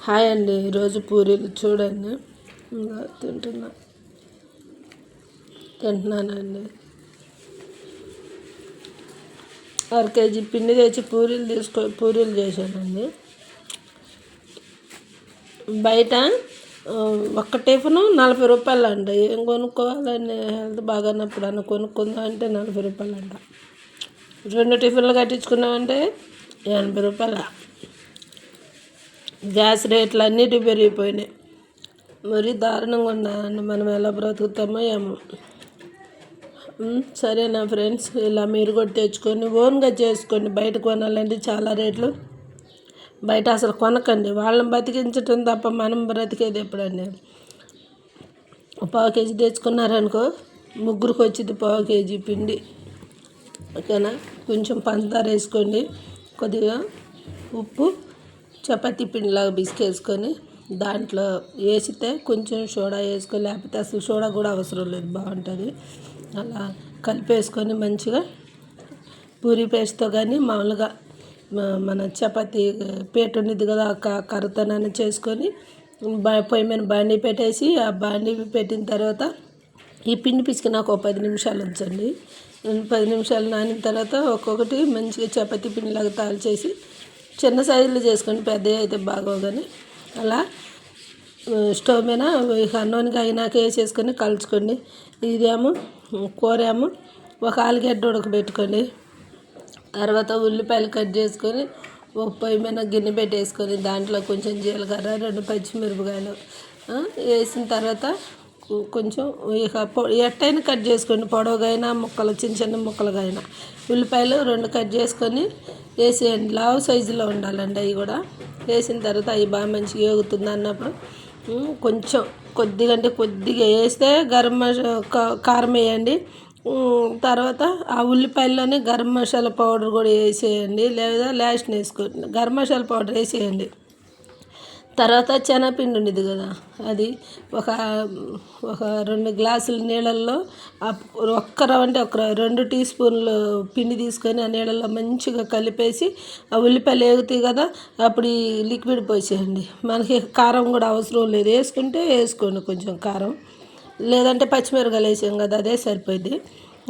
Hi అండి. ఈరోజు పూరీలు చూడండి, ఇంకా తింటున్నానండి. 1 కేజీ పిండి తెచ్చి పూరీలు చేశానండి. బయట ఒక్క టిఫిను 40 రూపాయలు అంట. ఏం కొనుక్కోవాలని హెల్త్ బాగానప్పుడు అన్న కొనుక్కుందాం అంటే 40 రూపాయలు అంట. 2 టిఫిన్లు కట్టించుకున్నామంటే 80 రూపాయల. గ్యాస్ రేట్లు అన్నిటి పెరిగిపోయినాయి. మరి దారుణంగా ఉన్నాయండి. మనం ఎలా బ్రతుకుతామో ఏమో. సరేనా ఫ్రెండ్స్, ఇలా మీరు కూడా తెచ్చుకొని ఓన్గా చేసుకోండి. బయట కొనాలంటే చాలా రేట్లు. బయట అసలు కొనకండి. వాళ్ళని బతికించటం తప్ప మనం బ్రతికేది ఎప్పుడండి. 1/4 కేజీ తెచ్చుకున్నారనుకో, ముగ్గురికి వచ్చింది 1/4 కేజీ పిండి. ఓకేనా. కొంచెం పంచదార వేసుకోండి, కొద్దిగా ఉప్పు, చపాతీ పిండిలాగా బిసికేసుకొని దాంట్లో వేసితే కొంచెం సోడా వేసుకో, లేకపోతే అసలు సోడా కూడా అవసరం లేదు, బాగుంటుంది. అలా కలిపేసుకొని మంచిగా పూరీ పేస్ట్తో కానీ మామూలుగా మన చపాతీ పేట ఉండేది కదా, కర్రతోనైనా చేసుకొని పొయ్యి మీద బాండీ పెట్టేసి, ఆ బాండీ పెట్టిన తర్వాత ఈ పిండి పిసికినాక ఒక 10 నిమిషాలు ఉంచండి. 10 నిమిషాలు నానిన తర్వాత ఒక్కొక్కటి మంచిగా చపాతీ పిండిలాగా తాల్చేసి చిన్న సైజులో చేసుకోండి, పెద్దవి అయితే బాగోవు. కానీ అలా స్టవ్ మీద అన్నానికి అయినాక వేసేసుకొని కలుచుకోండి. ఇదేమో కూర ఏమో ఒక ఆలుగడ్డ ఉడకబెట్టుకోండి. తర్వాత ఉల్లిపాయలు కట్ చేసుకొని ఒక పొయ్యి మీద గిన్నె పెట్టేసుకొని దాంట్లో కొంచెం జీలకర్ర, 2 పచ్చిమిరపకాయలు వేసిన తర్వాత కొంచెం ఎట్టయినా కట్ చేసుకోండి, పొడవుగైనా ముక్కలు, చిన్న చిన్న ముక్కలుగా అయినా. ఉల్లిపాయలు 2 కట్ చేసుకొని వేసేయండి. లావు సైజులో ఉండాలండి. అవి కూడా వేసిన తర్వాత అవి బాగా మంచిగా వేగుతుంది అన్నప్పుడు కొంచెం కొద్దిగా వేస్తే కారం వేయండి. తర్వాత ఆ ఉల్లిపాయల్లోనే గరం మసాలా పౌడర్ కూడా వేసేయండి, లేదా లాస్ట్ని వేసుకోండి. గరం మసాలా పౌడర్ వేసేయండి. తర్వాత శనగపిండి ఉండేది కదా, అది ఒక 2 గ్లాసుల నీళ్ళల్లో అంటే ఒక 2 టీ స్పూన్లు పిండి తీసుకొని ఆ నీళ్ళల్లో మంచిగా కలిపేసి, ఆ ఉల్లిపాయలు వేగుతాయి కదా, అప్పుడు ఈ లిక్విడ్ పోసేయండి. మనకి కారం కూడా అవసరం లేదు, వేసుకుంటే వేసుకోండి కొంచెం కారం, లేదంటే పచ్చిమిరపకాయలు వేసాం కదా, అదే సరిపోయింది.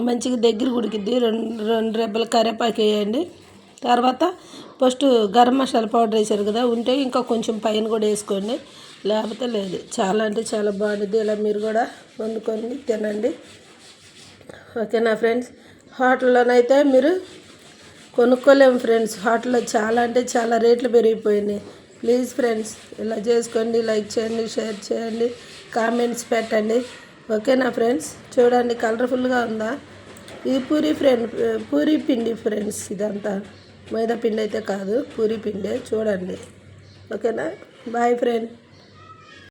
మంచిగా దగ్గర ఉడికిద్ది. 2 రెబ్బల కరివేపాకు వేయండి. తర్వాత ఫస్ట్ గరం మసాలా పౌడర్ వేసారు కదా, ఉంటే ఇంకా కొంచెం పైన కూడా వేసుకోండి, లేకపోతే లేదు. చాలా అంటే చాలా బాగుంటుంది. ఇలా మీరు కూడా వండుకొని తినండి. ఓకేనా ఫ్రెండ్స్. హోటల్లోనైతే మీరు కొనుక్కోలేము ఫ్రెండ్స్. హోటల్లో చాలా అంటే చాలా రేట్లు పెరిగిపోయినాయి. ప్లీజ్ ఫ్రెండ్స్, ఇలా చేసుకోండి. లైక్ చేయండి, షేర్ చేయండి, కామెంట్స్ పెట్టండి. ఓకేనా ఫ్రెండ్స్. చూడండి కలర్ఫుల్గా ఉందా. ఇది పూరీ పిండి ఫ్రెండ్స్. ఇదంతా మైదా పిండి అయితే కాదు, పూరీ పిండే. చూడండి. ఓకేనా. Boy friend.